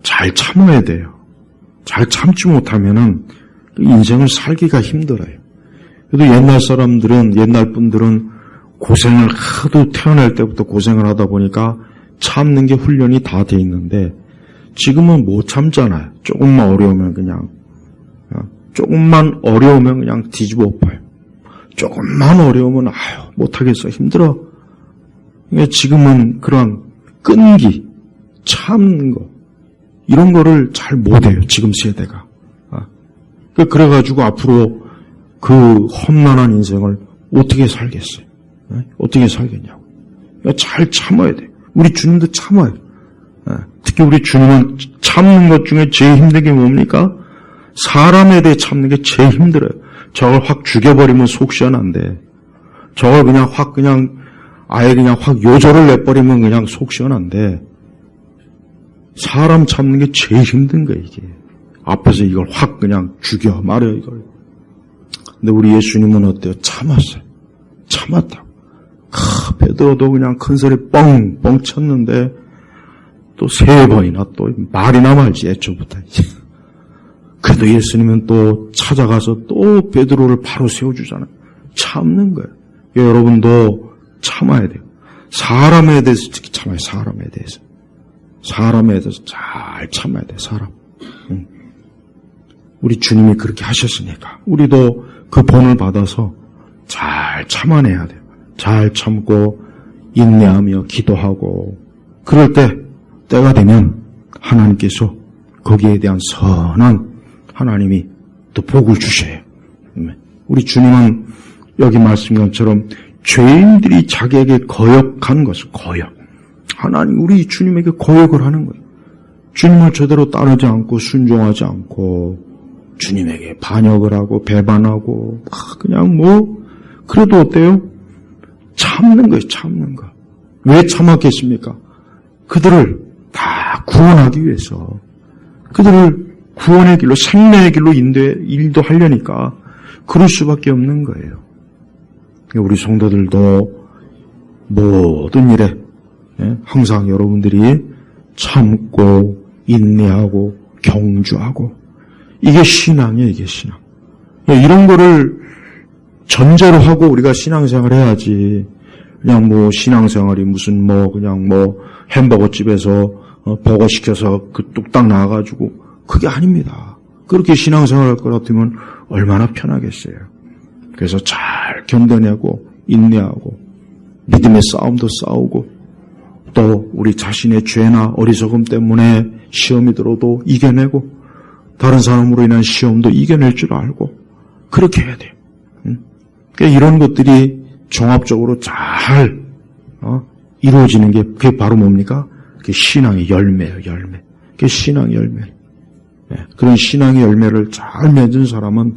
잘 참아야 돼요. 잘 참지 못하면은 인생을 살기가 힘들어요. 그래도 옛날 분들은 고생을 하도 태어날 때부터 고생을 하다 보니까 참는 게 훈련이 다 돼 있는데 지금은 못 참잖아요. 조금만 어려우면 그냥 조금만 어려우면 그냥 뒤집어 엎어요. 조금만 어려우면 아유 못하겠어 힘들어. 그러니까 지금은 그런 끈기, 참는 거 이런 거를 잘 못해요. 지금 세대가. 그래가지고 앞으로 그 험난한 인생을 어떻게 살겠어요? 어떻게 살겠냐고. 그러니까 잘 참아야 돼요. 우리 주님도 참아요. 특히 우리 주님은 참는 것 중에 제일 힘든 게 뭡니까? 사람에 대해 참는 게 제일 힘들어요. 저걸 확 죽여버리면 속 시원한데, 저걸 그냥 확 아예 그냥 확 요절을 내버리면 그냥 속 시원한데, 사람 참는 게 제일 힘든 거예요, 이게. 앞에서 이걸 확 그냥 죽여 말아요, 이걸. 근데 우리 예수님은 어때요? 참았어요. 참았다고. 베드로도 그냥 큰 소리 뻥뻥 쳤는데, 또 3번이나 또 말이나 말지, 애초부터. 그래도 예수님은 또 찾아가서 또 베드로를 바로 세워주잖아요. 참는 거예요. 여러분도 참아야 돼요. 사람에 대해서 특히 참아요. 사람에 대해서. 사람에 대해서 잘 참아야 돼요. 사람. 우리 주님이 그렇게 하셨으니까 우리도 그 본을 받아서 잘 참아내야 돼요. 잘 참고 인내하며 기도하고 그럴 때가 되면 하나님께서 거기에 대한 선한 하나님이 또 복을 주셔요. 우리 주님은 여기 말씀한 것처럼 죄인들이 자기에게 거역하는 것을 하나님 우리 주님에게 거역을 하는 거예요. 주님을 제대로 따르지 않고 순종하지 않고 주님에게 반역을 하고 배반하고 그냥 그래도 어때요? 참는 거예요. 참는 거. 왜 참았겠습니까? 그들을 다 구원하기 위해서 그들을 구원의 길로 생명의 길로 인도하려니까 그럴 수밖에 없는 거예요. 우리 성도들도 모든 일에 항상 여러분들이 참고 인내하고 경주하고 이게 신앙이에요. 이게 신앙. 이런 거를 전제로 하고 우리가 신앙생활을 해야지 그냥 신앙생활이 무슨 그냥 햄버거 집에서 버거 시켜서 그 뚝딱 나와가지고 그게 아닙니다. 그렇게 신앙생활 할 것 같으면 얼마나 편하겠어요. 그래서 잘 견뎌내고 인내하고 믿음의 싸움도 싸우고 또 우리 자신의 죄나 어리석음 때문에 시험이 들어도 이겨내고 다른 사람으로 인한 시험도 이겨낼 줄 알고 그렇게 해야 돼요. 그러니까 이런 것들이 종합적으로 잘 이루어지는 게 그게 바로 뭡니까? 그게 신앙의 열매예요. 열매. 그게 신앙의 열매. 그런 신앙의 열매를 잘 맺은 사람은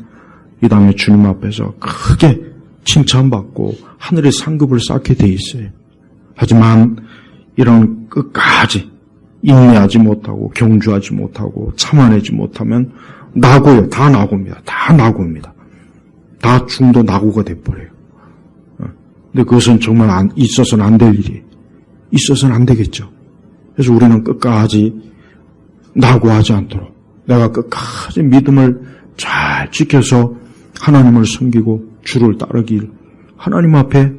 이 다음에 주님 앞에서 크게 칭찬받고 하늘의 상급을 쌓게 돼 있어요. 하지만 이런 끝까지 인내하지 못하고 경주하지 못하고 참아내지 못하면 낙오요. 다 낙오입니다. 다 낙오입니다. 다 중도 낙오가 돼버려요. 근데 그것은 정말 있어서는 안 될 일이에요. 있어서는 안 되겠죠. 그래서 우리는 끝까지 낙오하지 않도록 내가 끝까지 믿음을 잘 지켜서 하나님을 섬기고 주를 따르길 하나님 앞에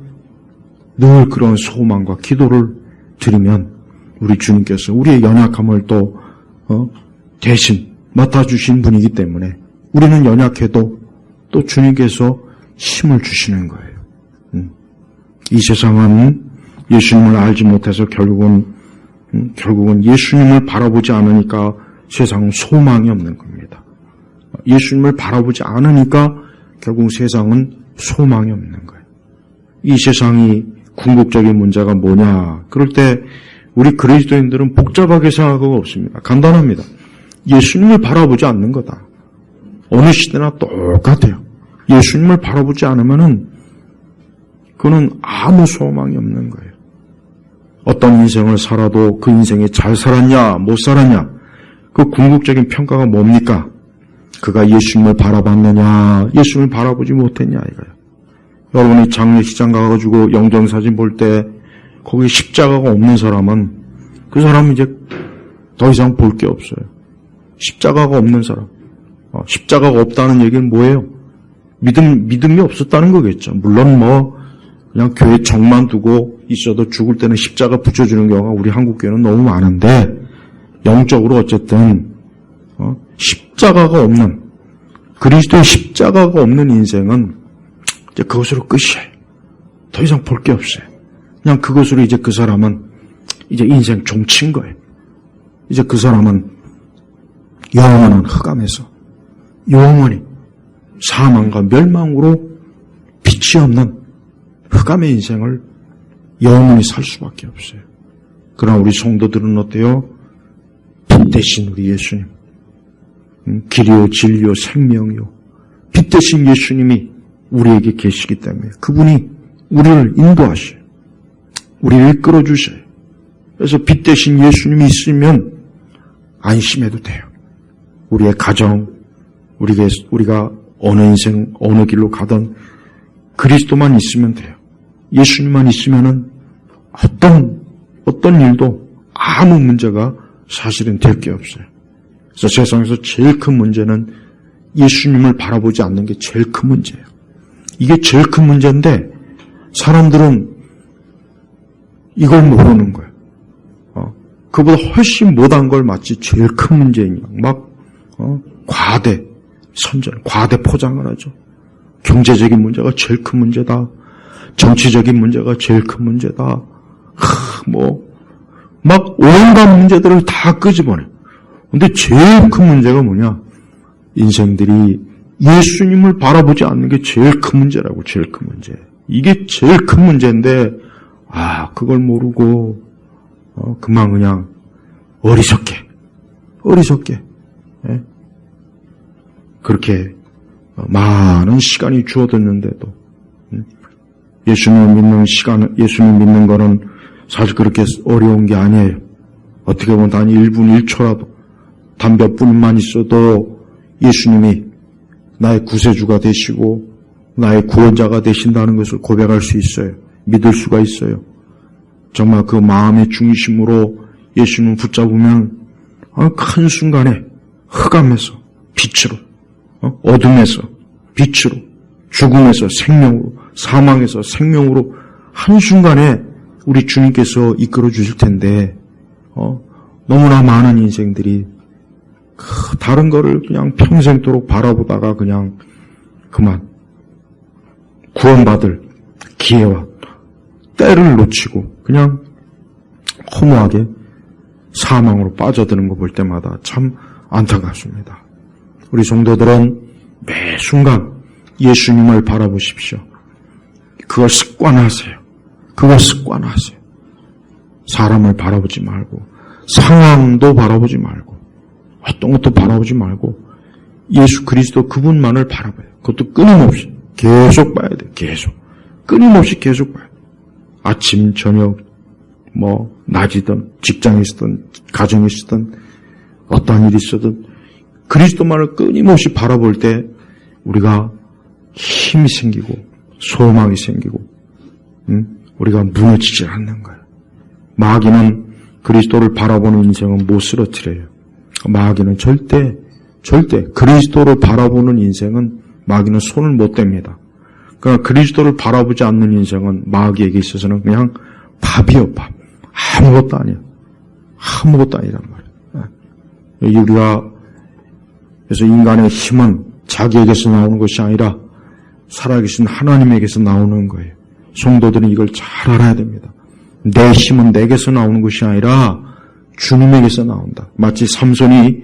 늘 그런 소망과 기도를 드리면 우리 주님께서 우리의 연약함을 또 대신 맡아주신 분이기 때문에 우리는 연약해도 또 주님께서 힘을 주시는 거예요. 이 세상은 예수님을 알지 못해서 결국은 예수님을 바라보지 않으니까 세상은 소망이 없는 겁니다. 예수님을 바라보지 않으니까 결국 세상은 소망이 없는 거예요. 이 세상이 궁극적인 문제가 뭐냐? 그럴 때 우리 그리스도인들은 복잡하게 생각할 거 없습니다. 간단합니다. 예수님을 바라보지 않는 거다. 어느 시대나 똑같아요. 예수님을 바라보지 않으면은 그는 아무 소망이 없는 거예요. 어떤 인생을 살아도 그 인생이 잘 살았냐, 못 살았냐, 그 궁극적인 평가가 뭡니까? 그가 예수님을 바라봤느냐, 예수님을 바라보지 못했냐, 이거예요. 여러분이 장례식장 가가지고 영정사진 볼 때 거기에 십자가가 없는 사람은 그 사람은 이제 더 이상 볼 게 없어요. 십자가가 없는 사람. 십자가가 없다는 얘기는 뭐예요? 믿음이 없었다는 거겠죠. 물론 그냥 교회 정만 두고 있어도 죽을 때는 십자가 붙여주는 경우가 우리 한국 교회는 너무 많은데 영적으로 어쨌든 십자가가 없는 그리스도의 십자가가 없는 인생은 이제 그것으로 끝이에요. 더 이상 볼 게 없어요. 그냥 그것으로 이제 그 사람은 이제 인생 종친 거예요. 이제 그 사람은 영원한 흑암에서 영원히 사망과 멸망으로 빛이 없는 흑암의 인생을 영원히 살 수밖에 없어요. 그러나 우리 성도들은 어때요? 빛 대신 우리 예수님, 길이요 진리요 생명이요 빛 대신 예수님이 우리에게 계시기 때문에 그분이 우리를 인도하셔요. 우리를 이끌어주셔요. 그래서 빛 대신 예수님이 있으면 안심해도 돼요. 우리의 가정, 우리가 어느 인생, 어느 길로 가든 그리스도만 있으면 돼요. 예수님만 있으면은 어떤 일도 아무 문제가 사실은 될 게 없어요. 그래서 세상에서 제일 큰 문제는 예수님을 바라보지 않는 게 제일 큰 문제예요. 이게 제일 큰 문제인데 사람들은 이걸 모르는 거예요. 그보다 훨씬 못한 걸 마치 제일 큰 문제인 양 과대 선전, 과대 포장을 하죠. 경제적인 문제가 제일 큰 문제다. 정치적인 문제가 제일 큰 문제다. 막 온갖 문제들을 다 끄집어내. 근데 제일 큰 문제가 뭐냐? 인생들이 예수님을 바라보지 않는 게 제일 큰 문제라고, 제일 큰 문제. 이게 제일 큰 문제인데, 그걸 모르고, 그냥 어리석게, 예? 그렇게 많은 시간이 주어졌는데도, 예수님 믿는 거는 사실 그렇게 어려운 게 아니에요. 어떻게 보면 단 1분 1초라도, 단 몇 분만 있어도 예수님이 나의 구세주가 되시고, 나의 구원자가 되신다는 것을 고백할 수 있어요. 믿을 수가 있어요. 정말 그 마음의 중심으로 예수님을 붙잡으면 한순간에 흑암에서 빛으로, 어둠에서 빛으로, 죽음에서 생명으로, 사망에서 생명으로 한순간에 우리 주님께서 이끌어 주실 텐데 너무나 많은 인생들이 다른 거를 그냥 평생도록 바라보다가 그냥 그만 구원받을 기회와 때를 놓치고 그냥 허무하게 사망으로 빠져드는 거 볼 때마다 참 안타깝습니다. 우리 성도들은 매 순간 예수님을 바라보십시오. 그걸 습관하세요. 사람을 바라보지 말고 상황도 바라보지 말고 어떤 것도 바라보지 말고 예수 그리스도 그분만을 바라봐요. 그것도 끊임없이 계속 봐야 돼요. 끊임없이 계속 봐요. 아침, 저녁, 낮이든 직장에 있든 가정에 있든 어떠한 일이 있어든 그리스도만을 끊임없이 바라볼 때 우리가 힘이 생기고 소망이 생기고 우리가 무너지지 않는 거예요. 마귀는 그리스도를 바라보는 인생은 못 쓰러뜨려요. 마귀는 절대 그리스도를 바라보는 인생은 마귀는 손을 못 댑니다. 그러나 그리스도를 바라보지 않는 인생은 마귀에게 있어서는 그냥 밥이요, 밥. 아무것도 아니야. 아무것도 아니란 말이야. 우리가 그래서 인간의 힘은 자기에게서 나오는 것이 아니라 살아계신 하나님에게서 나오는 거예요. 성도들은 이걸 잘 알아야 됩니다. 내 힘은 내게서 나오는 것이 아니라 주님에게서 나온다. 마치 삼손이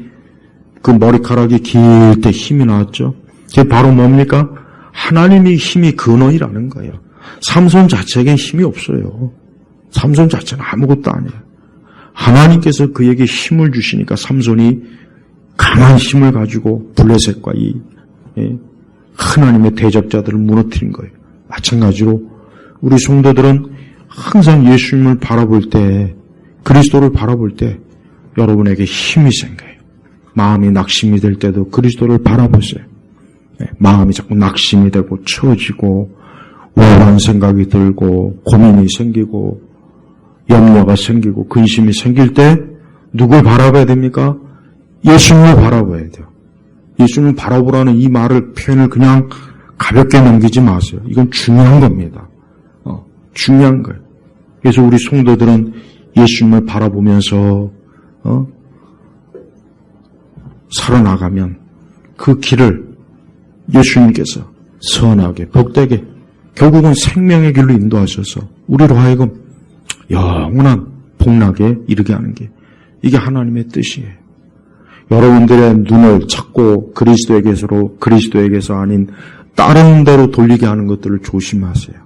그 머리카락이 길 때 힘이 나왔죠. 그게 바로 뭡니까? 하나님의 힘이 근원이라는 거예요. 삼손 자체에겐 힘이 없어요. 삼손 자체는 아무것도 아니에요. 하나님께서 그에게 힘을 주시니까 삼손이 강한 힘을 가지고 블레셋과 이 하나님의 대적자들을 무너뜨린 거예요. 마찬가지로 우리 성도들은 항상 예수님을 바라볼 때, 그리스도를 바라볼 때 여러분에게 힘이 생겨요. 마음이 낙심이 될 때도 그리스도를 바라보세요. 마음이 자꾸 낙심이 되고 처지고 우울한 생각이 들고 고민이 생기고 염려가 생기고 근심이 생길 때 누굴 바라봐야 됩니까? 예수님을 바라봐야 돼요. 예수님을 바라보라는 이 표현을 그냥 가볍게 넘기지 마세요. 이건 중요한 겁니다. 중요한 거예요. 그래서 우리 성도들은 예수님을 바라보면서 살아나가면 그 길을 예수님께서 선하게 복되게 결국은 생명의 길로 인도하셔서 우리로 하여금 영원한 복락에 이르게 하는 게 이게 하나님의 뜻이에요. 여러분들의 눈을 자꾸 그리스도에게서 아닌 다른 데로 돌리게 하는 것들을 조심하세요.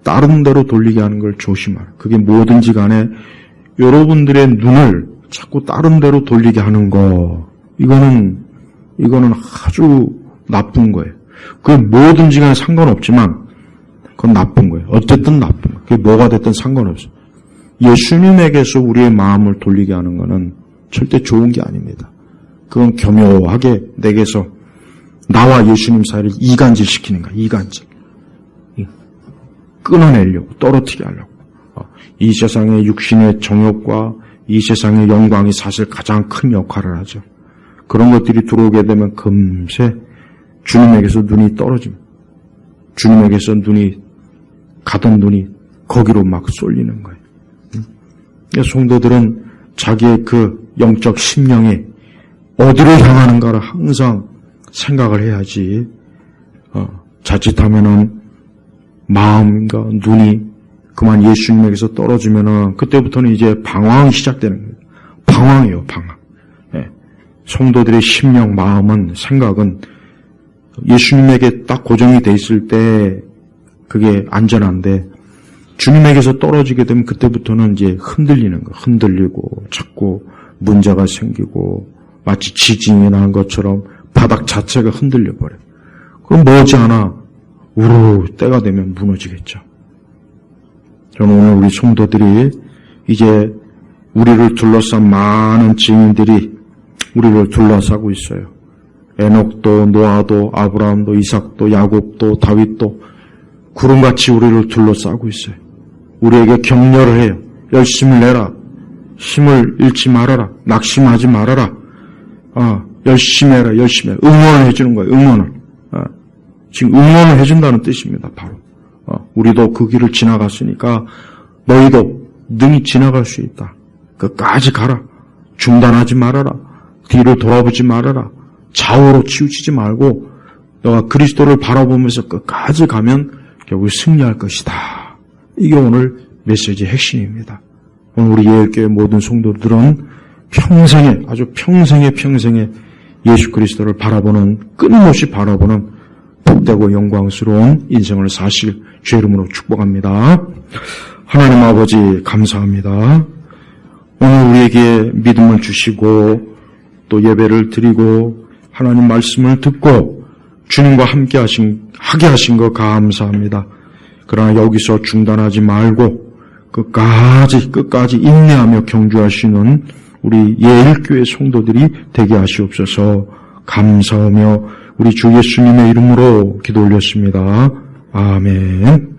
다른 데로 돌리게 하는 걸 조심하라. 그게 뭐든지 간에 여러분들의 눈을 자꾸 다른 데로 돌리게 하는 거, 이거는 아주 나쁜 거예요. 그게 뭐든지 간에 상관없지만 그건 나쁜 거예요. 어쨌든 나쁜 거예요. 그게 뭐가 됐든 상관없어요. 예수님에게서 우리의 마음을 돌리게 하는 거는 절대 좋은 게 아닙니다. 그건 교묘하게 내게서 나와 예수님 사이를 이간질시키는 거야. 이간질. 끊어내려고, 떨어뜨리게 하려고. 이 세상의 육신의 정욕과 이 세상의 영광이 사실 가장 큰 역할을 하죠. 그런 것들이 들어오게 되면 금세 주님에게서 눈이 떨어집니다. 주님에게서 가던 눈이 거기로 막 쏠리는 거예요. 성도들은 자기의 그 영적 심령이 어디로 향하는가를 항상 생각을 해야지, 자칫하면은 마음과 눈이 그만 예수님에게서 떨어지면은 그때부터는 이제 방황이 시작되는 거예요. 방황이에요, 방황. 예. 성도들의 심령, 마음은, 생각은 예수님에게 딱 고정이 돼 있을 때 그게 안전한데 주님에게서 떨어지게 되면 그때부터는 이제 흔들리는 거, 흔들리고 자꾸 문제가 생기고 마치 지진이 나는 것처럼 바닥 자체가 흔들려 버려요. 그럼 머지않아 우르르 때가 되면 무너지겠죠. 저는 오늘 우리 성도들이 이제 우리를 둘러싼 많은 증인들이 우리를 둘러싸고 있어요. 에녹도, 노아도, 아브라함도, 이삭도, 야곱도, 다윗도 구름같이 우리를 둘러싸고 있어요. 우리에게 격려를 해요. 열심을 내라. 힘을 잃지 말아라. 낙심하지 말아라. 열심히 해라. 열심히 해라. 응원을 해주는 거예요. 응원을. 지금 응원을 해준다는 뜻입니다. 바로. 우리도 그 길을 지나갔으니까 너희도 능히 지나갈 수 있다. 끝까지 가라. 중단하지 말아라. 뒤를 돌아보지 말아라. 좌우로 치우치지 말고 너가 그리스도를 바라보면서 끝까지 가면 결국 승리할 것이다. 이게 오늘 메시지의 핵심입니다. 오늘 우리 예일교회 모든 성도들은 평생에, 아주 평생에 예수 그리스도를 바라보는, 끊임없이 바라보는 복되고 영광스러운 인생을 사실 주의 이름으로 축복합니다. 하나님 아버지 감사합니다. 오늘 우리에게 믿음을 주시고 또 예배를 드리고 하나님 말씀을 듣고 주님과 하게 하신 거 감사합니다. 그러나 여기서 중단하지 말고 끝까지 인내하며 경주하시는 우리 예일교회 성도들이 되게 하시옵소서. 감사하며 우리 주 예수님의 이름으로 기도 올렸습니다. 아멘.